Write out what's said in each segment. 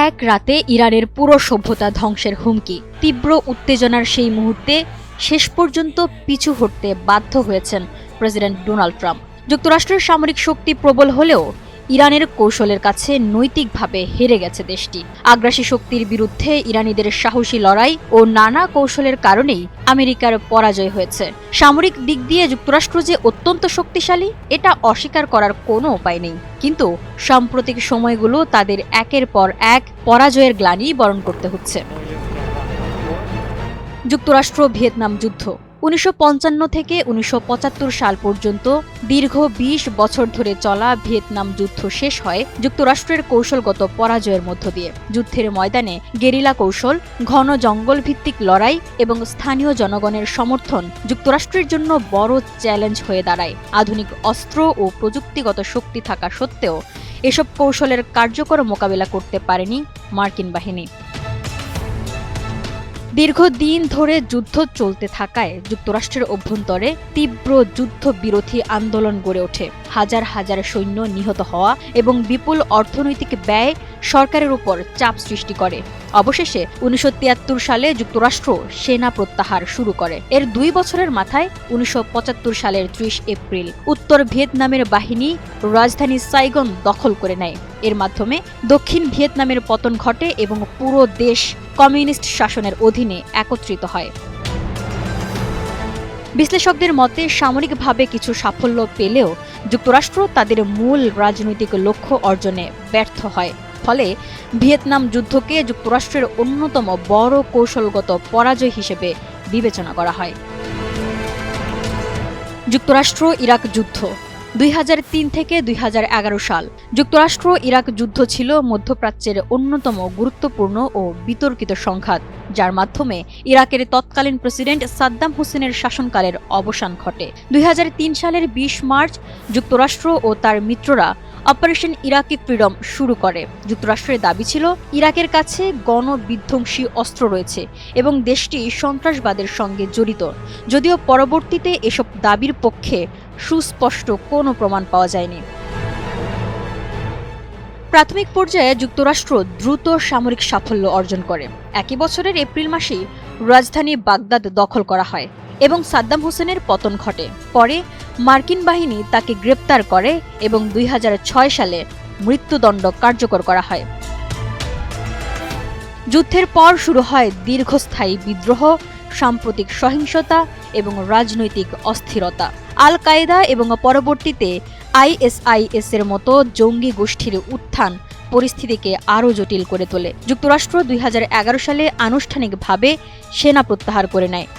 এক রাতে ইরানের পুরো সভ্যতা ধ্বংসের হুমকি। তীব্র উত্তেজনার সেই মুহূর্তে শেষ পর্যন্ত পিছু হটতে বাধ্য হয়েছেন প্রেসিডেন্ট ডোনাল্ড ট্রাম্প। যুক্তরাষ্ট্রের সামরিক শক্তি প্রবল হলেও ইরানের কৌশলের কাছে নৈতিকভাবে হেরে গেছে দেশটি। আগ্রাসী শক্তির বিরুদ্ধে ইরানিদের সাহসী লড়াই ও নানা কৌশলের কারণেই আমেরিকার পরাজয় হয়েছে। সামরিক দিক দিয়ে যুক্তরাষ্ট্র যে অত্যন্ত শক্তিশালী, এটা অস্বীকার করার কোনো উপায় নেই। কিন্তু সাম্প্রতিক সময়গুলো তাদের একের পর এক পরাজয়ের গ্লানি বরণ করতে হচ্ছে। যুক্তরাষ্ট্র ভিয়েতনাম যুদ্ধ ১৯৫৫ থেকে ১৯৭৫ সাল পর্যন্ত দীর্ঘ ২০ বছর ধরে চলা ভিয়েতনাম যুদ্ধ শেষ হয় যুক্তরাষ্ট্রের কৌশলগত পরাজয়ের মধ্য দিয়ে। যুদ্ধের ময়দানে গেরিলা কৌশল, ঘন জঙ্গল ভিত্তিক লড়াই এবং স্থানীয় জনগণের সমর্থন যুক্তরাষ্ট্রের জন্য বড় চ্যালেঞ্জ হয়ে দাঁড়ায়। আধুনিক অস্ত্র ও প্রযুক্তিগত শক্তি থাকা সত্ত্বেও এসব কৌশলের কার্যকর মোকাবিলা করতে পারেনি মার্কিন বাহিনী। দীর্ঘদিন ধরে যুদ্ধ চলতে থাকায় যুক্তরাষ্ট্রের অভ্যন্তরে তীব্র যুদ্ধবিরোধী আন্দোলন গড়ে ওঠে। হাজার হাজার সৈন্য নিহত হওয়া এবং বিপুল অর্থনৈতিক ব্যয় সরকারের উপর চাপ সৃষ্টি করে। অবশেষে ১৯৭৩ সালে যুক্তরাষ্ট্র সেনা প্রত্যাহার শুরু করে। এর ২ বছরের মাথায় ১৯৭৫ সালের ৩০ এপ্রিল উত্তর ভিয়েতনামের বাহিনী রাজধানী সাইগন দখল করে নেয়। এর মাধ্যমে দক্ষিণ ভিয়েতনামের পতন ঘটে এবং পুরো দেশ কমিউনিস্ট শাসনের অধীনে একত্রিত হয়। বিশ্লেষকদের মতে সামরিকভাবে কিছু সাফল্য পেলেও যুক্তরাষ্ট্র তাদের মূল রাজনৈতিক লক্ষ্য অর্জনে ব্যর্থ হয়। ফলে ভিয়েতনাম যুদ্ধকে যুক্তরাষ্ট্রের অন্যতম বড় কৌশলগত পরাজয় হিসেবে বিবেচনা করা হয়। যুক্তরাষ্ট্র ইরাক যুদ্ধ ২০০৩ থেকে ২০১১ সাল। যুক্তরাষ্ট্র ইরাক যুদ্ধ ছিল মধ্যপ্রাচ্যের অন্যতম গুরুত্বপূর্ণ ও বিতর্কিত সংঘাত, যার মাধ্যমে ইরাকের তৎকালীন প্রেসিডেন্ট সাদ্দাম হোসেনের শাসনকালের অবসান ঘটে। ২০০৩ সালের ২০ মার্চ যুক্তরাষ্ট্র ও তার মিত্ররা অপারেশন ইরাকি ফ্রিডম শুরু করে। যুক্তরাষ্ট্রের দাবি ছিল ইরাকের কাছে গণবিধ্বংসী অস্ত্র রয়েছে এবং দেশটি সন্ত্রাসবাদের সঙ্গে জড়িত, যদিও পরবর্তীতে এসব দাবির পক্ষে সুস্পষ্ট কোনো প্রমাণ পাওয়া যায়নি। প্রাথমিক পর্যায়ে যুক্তরাষ্ট্র দ্রুত সামরিক সাফল্য অর্জন করে। একই বছরের এপ্রিল মাসেই রাজধানী বাগদাদ দখল করা হয় এবং সাদ্দাম হোসেনের পতন ঘটে। পরে মার্কিন বাহিনী তাকে গ্রেপ্তার করে এবং ২০০৬ সালে মৃত্যুদণ্ড কার্যকর করা হয়। যুদ্ধের পর শুরু হয় দীর্ঘস্থায়ী বিদ্রোহ, সাম্প্রতিক সহিংসতা এবং রাজনৈতিক অস্থিরতা। আল কায়েদা এবং পরবর্তীতে আইএসআইএস এর মতো জঙ্গি গোষ্ঠীর উত্থান পরিস্থিতিকে আরও জটিল করে তোলে। যুক্তরাষ্ট্র ২০১১ সালে আনুষ্ঠানিকভাবে সেনা প্রত্যাহার করে নেয়।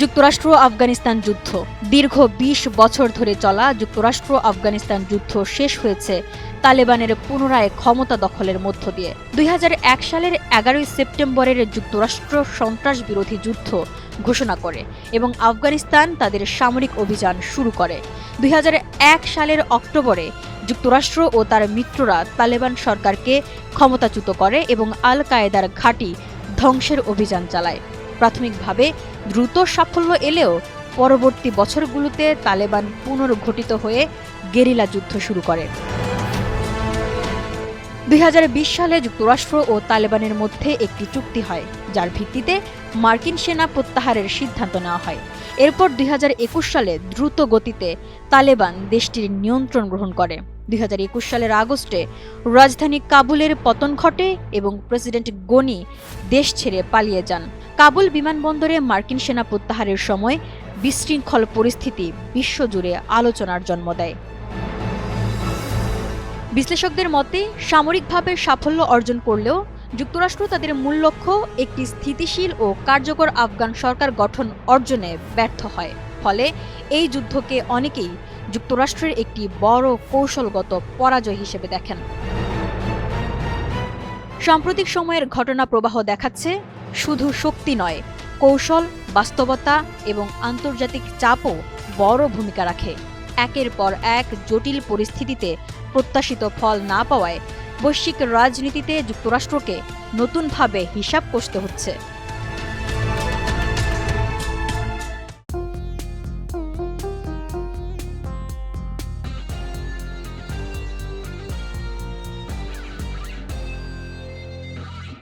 যুক্তরাষ্ট্র আফগানিস্তান যুদ্ধ দীর্ঘ ২০ বছর ধরে চলা যুক্তরাষ্ট্র আফগানিস্তান যুদ্ধ শেষ হয়েছে তালেবানের পুনরায় ক্ষমতা দখলের মধ্য দিয়ে। ২০০১ সালের ১১ই সেপ্টেম্বরের যুক্তরাষ্ট্র সন্ত্রাস বিরোধী যুদ্ধ ঘোষণা করে এবং আফগানিস্তান তাদের সামরিক অভিযান শুরু করে। ২০০১ সালের অক্টোবরে যুক্তরাষ্ট্র ও তার মিত্ররা তালেবান সরকারকে ক্ষমতাচ্যুত করে এবং আল কায়েদার ঘাঁটি ধ্বংসের অভিযান চালায়। প্রাথমিকভাবে দ্রুত সাফল্য এলেও পরবর্তী বছরগুলোতে তালেবান পুনর্গঠিত হয়ে গেরিলা যুদ্ধ শুরু করে। ২০২০ সালে যুক্তরাষ্ট্র ও তালেবানের মধ্যে একটি চুক্তি হয়, যার ভিত্তিতে মার্কিন সেনা প্রত্যাহারের সিদ্ধান্ত নেওয়া হয়। এরপর ২০২১ সালে দ্রুত গতিতে তালেবান দেশটির নিয়ন্ত্রণ গ্রহণ করে। ২০২১ সালের আগস্টে রাজধানী কাবুলের পতন ঘটে এবং প্রেসিডেন্ট গনি দেশ ছেড়ে পালিয়ে যান। কাবুল বিমানবন্দরে মার্কিন সেনা প্রত্যাহারের সময় বিশৃঙ্খল পরিস্থিতি বিশ্বজুড়ে আলোচনার জন্ম দেয়। বিশ্লেষকদের মতে সামরিকভাবে সাফল্য অর্জন করলেও যুক্তরাষ্ট্র তাদের মূল লক্ষ্য একটি স্থিতিশীল ও কার্যকর আফগান সরকার গঠন অর্জনে ব্যর্থ হয়। ফলে এই যুদ্ধকে অনেকেই যুক্তরাষ্ট্রের একটি বড় কৌশলগত পরাজয় হিসেবে দেখেন। সাম্প্রতিক সময়ের ঘটনা প্রবাহ দেখাচ্ছে শুধু শক্তি নয়, কৌশল, বাস্তবতা এবং আন্তর্জাতিক চাপও বড় ভূমিকা রাখে। একের পর এক জটিল পরিস্থিতিতে প্রত্যাশিত ফল না পাওয়ায় বৈশ্বিক রাজনীতিতে যুক্তরাষ্ট্রকে নতুনভাবে হিসাব কষতে হচ্ছে।